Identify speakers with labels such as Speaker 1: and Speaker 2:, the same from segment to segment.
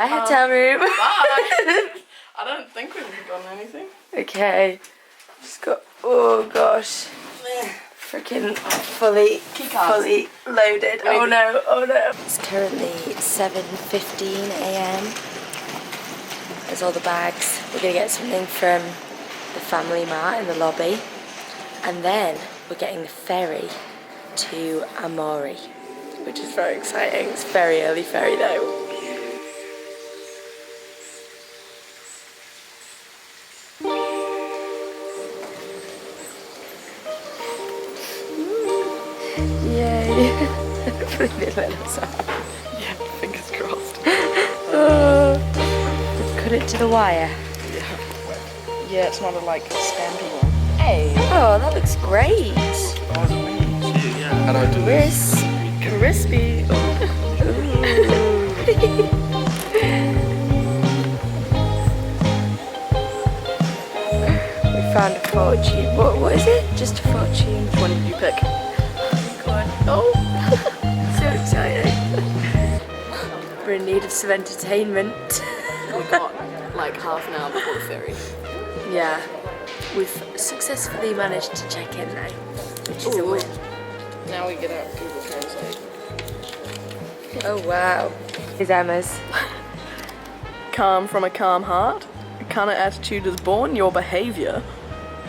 Speaker 1: A hotel room.
Speaker 2: Bye. I don't think we've forgotten anything.
Speaker 1: Okay. Just got, oh gosh. Freaking fully loaded. Oh no, oh no. It's currently 7:15 AM. There's all the bags. We're gonna get something from the family mart in the lobby. And then we're getting the ferry to Amori, which is very exciting. It's very early ferry though. Yay. Hopefully they let us out.
Speaker 2: Yeah, fingers crossed.
Speaker 1: Just cut it to the wire.
Speaker 2: Yeah, it's not a like stampy one. Hey.
Speaker 1: Oh, that looks great.
Speaker 2: Hello to
Speaker 1: Crisp.
Speaker 2: Crispy.
Speaker 1: We found a fortune. What is it? Just a fortune.
Speaker 2: Which one did you pick?
Speaker 1: Oh, so exciting. We're in need of some entertainment.
Speaker 2: We got like half an hour before the ferry.
Speaker 1: Yeah, we've successfully managed to check in now, which is a win.
Speaker 2: Now we get out Google Translate.
Speaker 1: Oh wow. Here's Emma's.
Speaker 2: Calm from a calm heart. A kind of attitude is born, your behavior.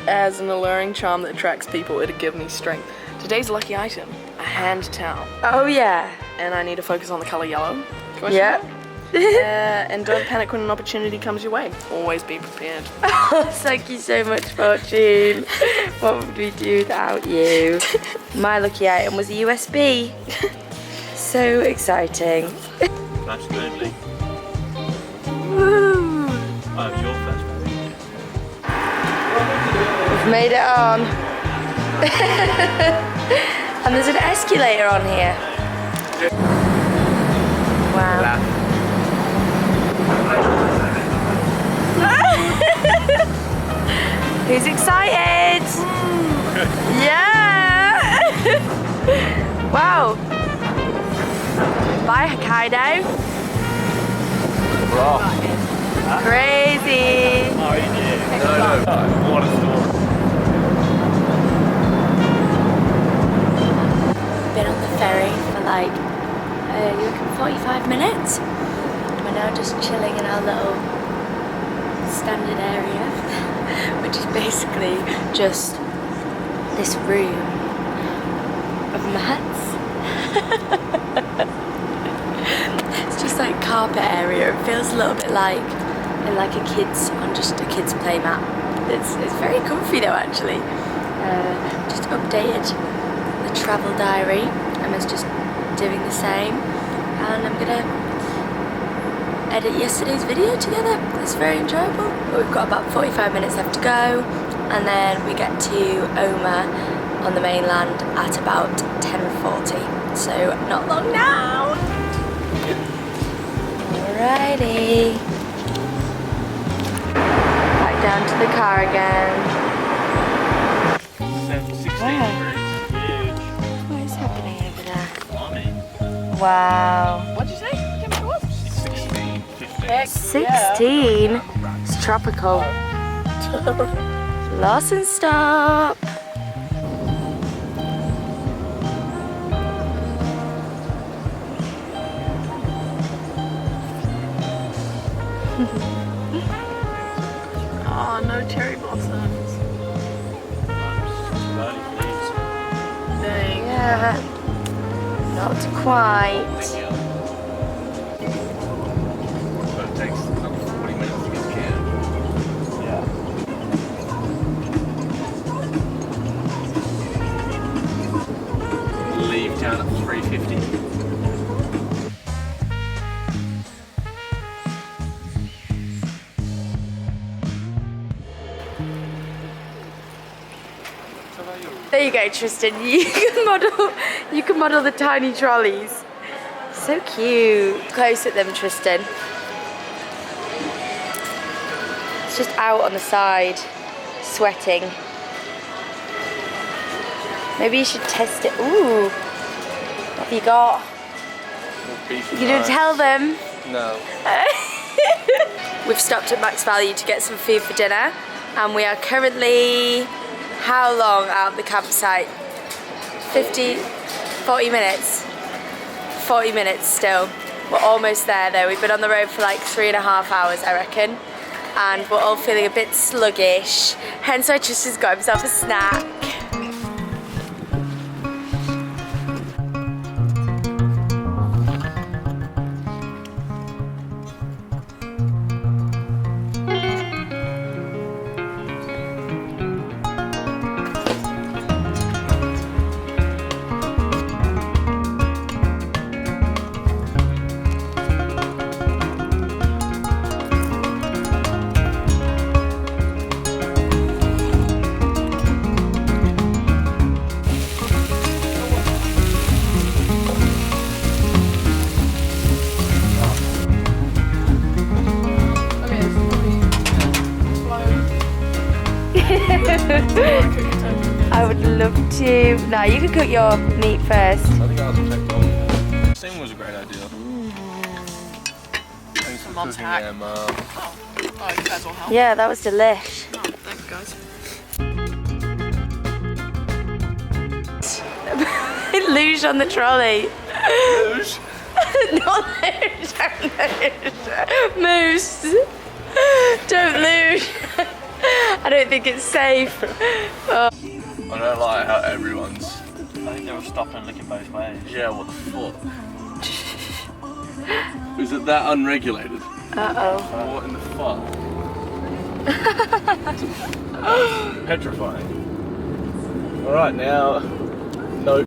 Speaker 2: As an alluring charm that attracts people, it'll give me strength. Today's lucky item, a hand towel.
Speaker 1: Oh yeah.
Speaker 2: And I need to focus on the colour yellow.
Speaker 1: Yeah.
Speaker 2: And don't panic when an opportunity comes your way. Always be prepared.
Speaker 1: Oh, thank you so much, Fortune. What would we do without you? My lucky item was a USB. So exciting.
Speaker 3: Flash only.
Speaker 1: Woo!
Speaker 3: Oh, your flash only.
Speaker 1: We've made it on. And there's an escalator on here. Wow. Who's excited? Yeah! Wow. Bye, Hokkaido.
Speaker 3: We're off.
Speaker 1: Crazy.
Speaker 3: Oh, you did. No. What a story.
Speaker 1: Been on the ferry for like, you reckon 45 minutes? We're now just chilling in our little standard area, which is basically just this room of mats. It's just like carpet area. It feels a little bit like in like a kid's play mat. It's very comfy though actually. Just updated the travel diary. Emma's just doing the same, and I'm gonna edit yesterday's video together. It's very enjoyable. But we've got about 45 minutes left to go, and then we get to Oma on the mainland at about 10:40. So not long now. Alrighty. Back down to the car again.
Speaker 3: 16
Speaker 1: Wow.
Speaker 3: degrees. Huge.
Speaker 1: What is happening over there?
Speaker 3: Blimey.
Speaker 1: Wow.
Speaker 2: What'd you say? What was
Speaker 3: 16, 15.
Speaker 1: 16? It's tropical. Lawson stop.
Speaker 2: Oh, no cherry blossoms. Dang.
Speaker 1: Yeah. Not quite.
Speaker 3: But it takes another 40 minutes to get to camp. Yeah. Leave town at 3:50.
Speaker 1: There you go, Tristan. You can model the tiny trolleys. So cute. Close at them, Tristan. It's just out on the side, sweating. Maybe you should test it. Ooh. What have you got? You gonna tell them?
Speaker 3: No.
Speaker 1: We've stopped at Max Value to get some food for dinner, and we are currently, how long out of the campsite? 40 minutes. 40 minutes still. We're almost there though. We've been on the road for like 3.5 hours, I reckon. And we're all feeling a bit sluggish. Hence why Tristan's got himself a snack. I would love to. No, you can cook your meat first.
Speaker 3: I think I'll check on. Steam was a great idea. Thanks for
Speaker 2: Mum's
Speaker 3: cooking
Speaker 2: hack.
Speaker 3: them.
Speaker 2: Oh, you guys all help?
Speaker 1: Yeah, that was delish.
Speaker 2: Oh, thank you guys.
Speaker 1: Luge on the trolley.
Speaker 3: Luge?
Speaker 1: Not luge, don't luge. Moose. Don't luge. I don't think it's safe.
Speaker 3: I don't like how everyone's.
Speaker 4: I think they were stopping and looking both ways.
Speaker 3: Yeah, what the fuck? Is it that unregulated?
Speaker 1: Uh-oh.
Speaker 3: What in the fuck? Petrifying. Alright, now